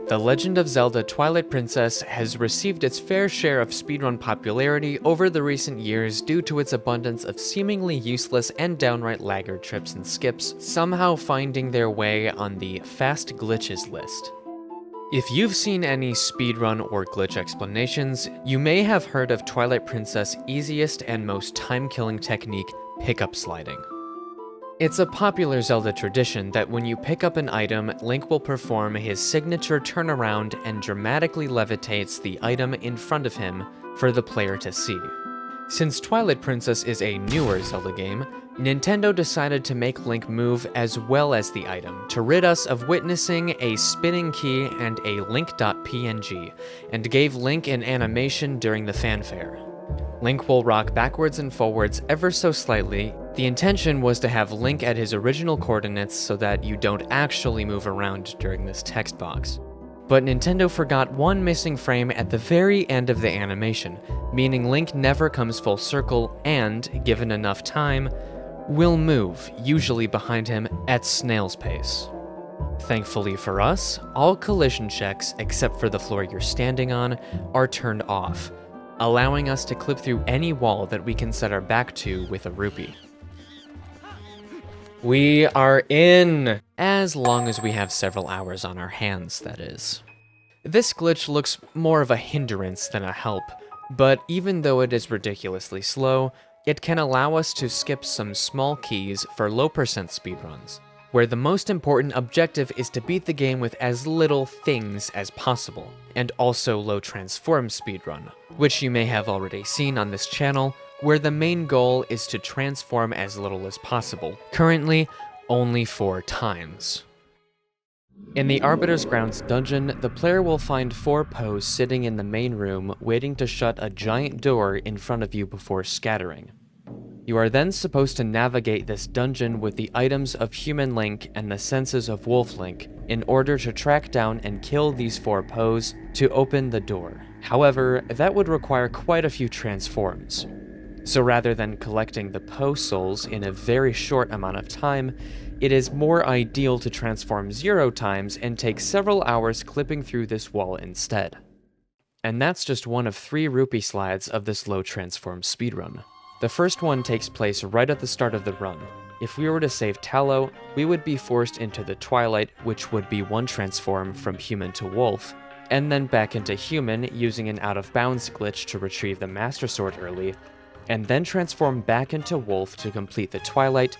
The Legend of Zelda Twilight Princess has received its fair share of speedrun popularity over the recent years due to its abundance of seemingly useless and downright laggard trips and skips, somehow finding their way on the fast glitches list. If you've seen any speedrun or glitch explanations, you may have heard of Twilight Princess' easiest and most time-killing technique, pickup sliding. It's a popular Zelda tradition that when you pick up an item, Link will perform his signature turnaround and dramatically levitates the item in front of him for the player to see. Since Twilight Princess is a newer Zelda game, Nintendo decided to make Link move as well as the item to rid us of witnessing a spinning key and a link.png, and gave Link an animation during the fanfare. Link will rock backwards and forwards ever so slightly. The intention was to have Link at his original coordinates so that you don't actually move around during this text box. But Nintendo forgot one missing frame at the very end of the animation, meaning Link never comes full circle and, given enough time, will move, usually behind him, at snail's pace. Thankfully for us, all collision checks, except for the floor you're standing on, are turned off, allowing us to clip through any wall that we can set our back to with a rupee. We are in! As long as we have several hours on our hands, that is. This glitch looks more of a hindrance than a help, but even though it is ridiculously slow, it can allow us to skip some small keys for low percent speedruns, where the most important objective is to beat the game with as little things as possible, and also low transform speedrun, which you may have already seen on this channel, where the main goal is to transform as little as possible, currently only 4 times. In the Arbiter's Grounds dungeon, the player will find 4 Poes sitting in the main room waiting to shut a giant door in front of you before scattering. You are then supposed to navigate this dungeon with the items of Human Link and the senses of Wolf Link in order to track down and kill these 4 Poes to open the door. However, that would require quite a few transforms. So rather than collecting the Poe souls in a very short amount of time, it is more ideal to transform 0 times and take several hours clipping through this wall instead. And that's just one of 3 rupee slides of this low transform speedrun. The first one takes place right at the start of the run. If we were to save Tallow, we would be forced into the Twilight, which would be 1 transform from human to wolf, and then back into human using an out-of-bounds glitch to retrieve the Master Sword early, and then transform back into wolf to complete the Twilight,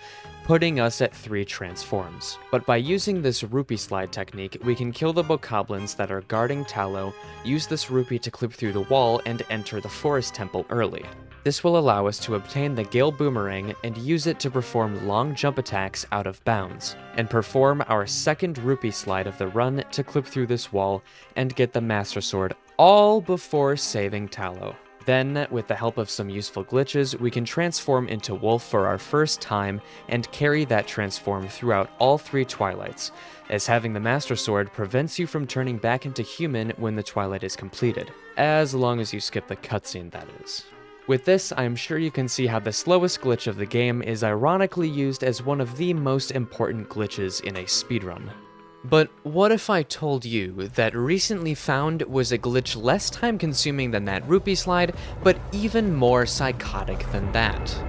putting us at 3 transforms. But by using this rupee slide technique, we can kill the bokoblins that are guarding Tallow, use this rupee to clip through the wall, and enter the Forest Temple early. This will allow us to obtain the Gale Boomerang and use it to perform long jump attacks out of bounds, and perform our second rupee slide of the run to clip through this wall and get the Master Sword, all before saving Tallow. Then, with the help of some useful glitches, we can transform into wolf for our first time and carry that transform throughout all 3 Twilights, as having the Master Sword prevents you from turning back into human when the Twilight is completed, as long as you skip the cutscene, that is. With this, I'm sure you can see how the slowest glitch of the game is ironically used as one of the most important glitches in a speedrun. But what if I told you that Recently Found was a glitch less time-consuming than that rupee slide, but even more psychotic than that?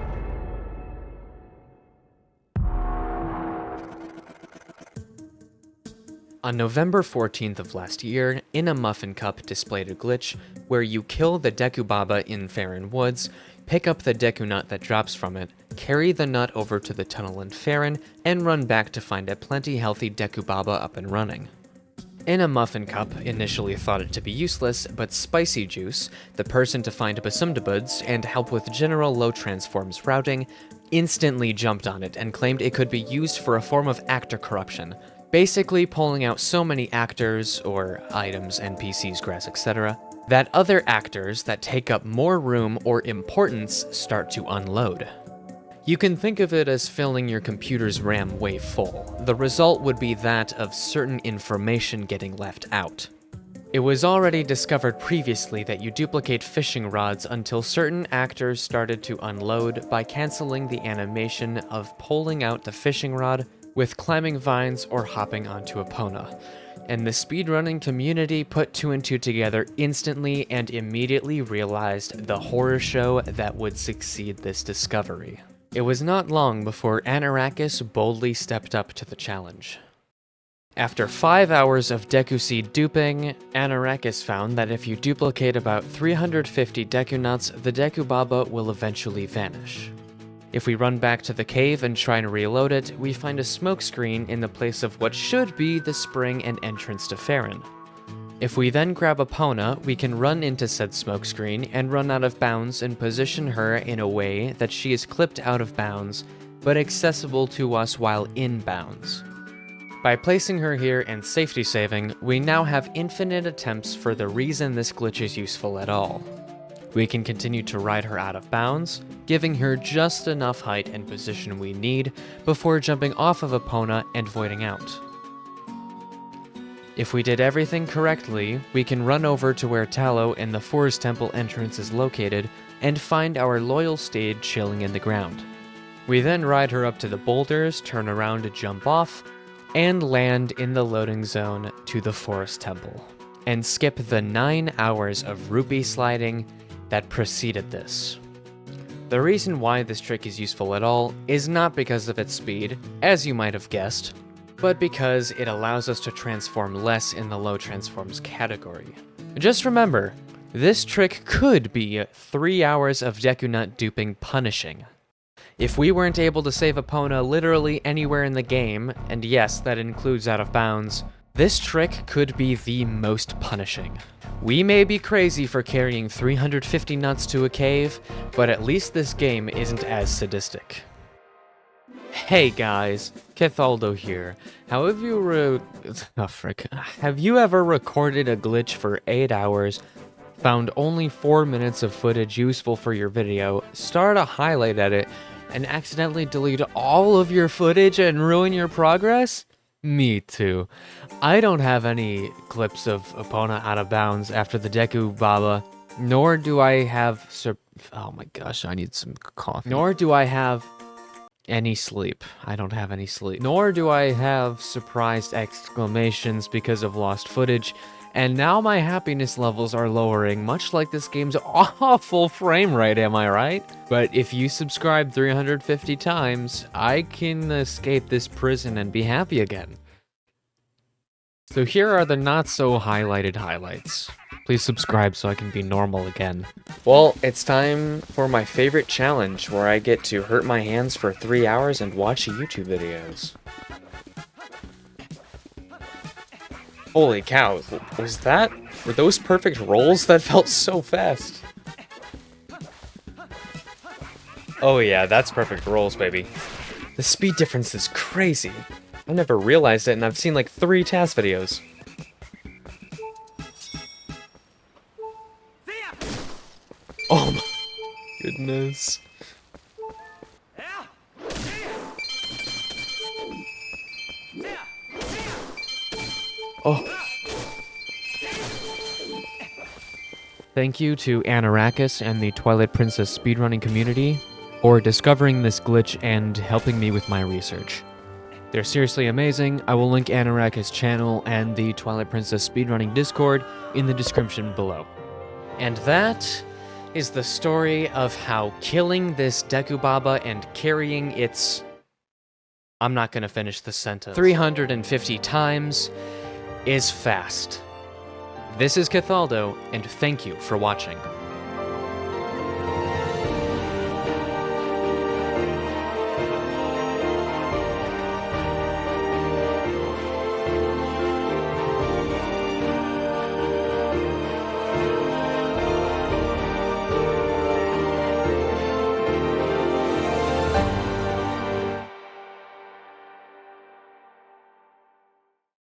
On November 14th of last year, In a Muffin Cup displayed a glitch where you kill the Deku Baba in Faron Woods, pick up the Deku Nut that drops from it, carry the nut over to the tunnel in Faron, and run back to find a plenty healthy Deku Baba up and running. In a Muffin Cup initially thought it to be useless, but Spicy Juice, the person to find Basumdabuds and help with general low transforms routing, instantly jumped on it and claimed it could be used for a form of actor corruption, basically pulling out so many actors, or items, NPCs, grass, etc., that other actors that take up more room or importance start to unload. You can think of it as filling your computer's RAM way full. The result would be that of certain information getting left out. It was already discovered previously that you duplicate fishing rods until certain actors started to unload by canceling the animation of pulling out the fishing rod with climbing vines or hopping onto Epona. and the speedrunning community put two and two together instantly and immediately realized the horror show that would succeed this discovery. It was not long before Anorakkis boldly stepped up to the challenge. After 5 hours of Deku seed duping, Anorakkis found that if you duplicate about 350 Deku nuts, the Deku Baba will eventually vanish. If we run back to the cave and try to reload it, we find a smoke screen in the place of what should be the spring and entrance to Farron. If we then grab Epona, we can run into said smoke screen and run out of bounds and position her in a way that she is clipped out of bounds, but accessible to us while in bounds. By placing her here and safety saving, we now have infinite attempts for the reason this glitch is useful at all. We can continue to ride her out of bounds, giving her just enough height and position we need before jumping off of Epona and voiding out. If we did everything correctly, we can run over to where Tallow in the Forest Temple entrance is located and find our loyal steed chilling in the ground. We then ride her up to the boulders, turn around to jump off, and land in the loading zone to the Forest Temple, and skip the 9 hours of rupee sliding that preceded this. The reason why this trick is useful at all is not because of its speed, as you might have guessed, but because it allows us to transform less in the low transforms category. Just remember, this trick could be 3 hours of Deku Nut duping punishing. If we weren't able to save Epona literally anywhere in the game, and yes, that includes out of bounds, this trick could be the most punishing. We may be crazy for carrying 350 nuts to a cave, but at least this game isn't as sadistic. Hey guys, Cathaldo here. Have you ever recorded a glitch for 8 hours, found only 4 minutes of footage useful for your video, start a highlight edit, and accidentally delete all of your footage and ruin your progress? Me too. I don't have any clips of Epona out of bounds after the Deku Baba, nor do I have oh my gosh, I need some coffee. Nor do I have any sleep. I don't have any sleep. Nor do I have surprised exclamations because of lost footage, and now my happiness levels are lowering, much like this game's awful frame rate, am I right? But if you subscribe 350 times, I can escape this prison and be happy again. So here are the not so highlighted highlights. Please subscribe so I can be normal again. Well, it's time for my favorite challenge, where I get to hurt my hands for 3 hours and watch YouTube videos. Holy cow, were those perfect rolls? That felt so fast. Oh yeah, that's perfect rolls, baby. The speed difference is crazy. I never realized it, and I've seen like 3 task videos. Oh my goodness. Oh. Thank you to Anorakkis and the Twilight Princess speedrunning community for discovering this glitch and helping me with my research. They're seriously amazing. I will link Anorakkis' channel and the Twilight Princess speedrunning Discord in the description below. And that is the story of how killing this Deku Baba and carrying its... I'm not gonna finish the sentence. 350 times is fast. This is Cathaldo, and thank you for watching.